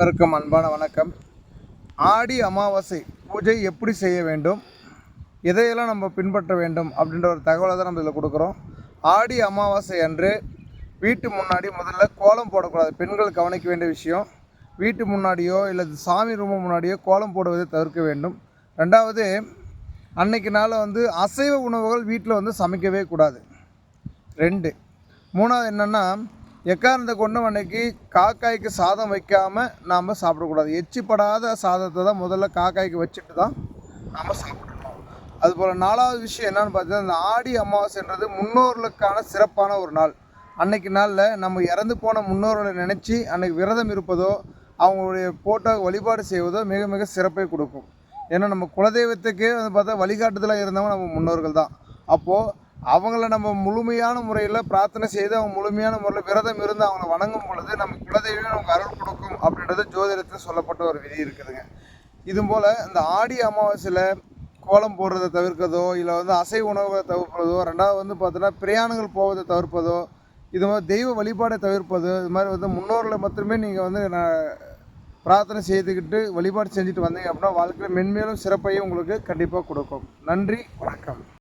அனைவருக்கும் அன்பான வணக்கம். ஆடி அமாவாசை பூஜை எப்படி செய்ய வேண்டும், எதையெல்லாம் நம்ம பின்பற்ற வேண்டும் அப்படின்ற ஒரு தகவலை தான் நம்ம இதில் கொடுக்குறோம். ஆடி அமாவாசை அன்று வீட்டு முன்னாடி முதல்ல கோலம் போடக்கூடாது. பெண்கள் கவனிக்க வேண்டிய விஷயம், வீட்டு முன்னாடியோ இல்லை சாமி ரூம் முன்னாடியோ கோலம் போடுவதை தவிர்க்க வேண்டும். ரெண்டாவது, அன்னைக்கு நாளில் அசைவ உணவுகள் வீட்டில் சமைக்கவே கூடாது. 2, 3வது என்னென்னா, எக்காரணத்தை கொண்டு அன்னைக்கு காக்காய்க்கு சாதம் வைக்காமல் நாம் சாப்பிடக்கூடாது. எச்சிப்படாத சாதத்தை தான் முதல்ல காக்காய்க்கு வச்சுட்டு தான் நாம் சாப்பிடணும். அதுபோல் 4வது விஷயம் என்னென்னு பார்த்தீங்கன்னா, இந்த ஆடி அமாவாசைன்றது முன்னோர்களுக்கான சிறப்பான ஒரு நாள். அன்னைக்கு நாளில் நம்ம இறந்து போன முன்னோர்களை நினச்சி அன்றைக்கி விரதம் இருப்பதோ அவங்களுடைய போட்டோ வழிபாடு செய்வதோ மிக மிக சிறப்பை கொடுக்கும். ஏன்னா நம்ம குலதெய்வத்துக்கே பார்த்தா வழிகாட்டுதலாக இருந்தவங்க நம்ம முன்னோர்கள் தான். அப்போது அவங்கள நம்ம முழுமையான முறையில் பிரார்த்தனை செய்து அவங்க முழுமையான முறையில் விரதம் இருந்து அவங்கள வணங்கும் பொழுது நம்ம குலதெய்வம் நமக்கு அருள் கொடுக்கும் அப்படின்றது ஜோதிடத்தில் சொல்லப்பட்ட ஒரு விதி இருக்குதுங்க. இதுபோல் இந்த ஆடி அமாவாசையில் கோலம் போடுறதை தவிர்க்கிறதோ இல்லை அசைவ உணவுகளை தவிர்ப்பதோ, ரெண்டாவது பார்த்தோன்னா பிரயாணங்கள் போவதை தவிர்ப்பதோ, இது மாதிரி தெய்வ வழிபாடை தவிர்ப்பது, இது மாதிரி முன்னோர்களை மட்டுமே நீங்கள் பிரார்த்தனை செய்துக்கிட்டு வழிபாடு செஞ்சுட்டு வந்தீங்க அப்படின்னா வாழ்க்கையில் மென்மேலும் சிறப்பையும் உங்களுக்கு கண்டிப்பாக கொடுக்கும். நன்றி, வணக்கம்.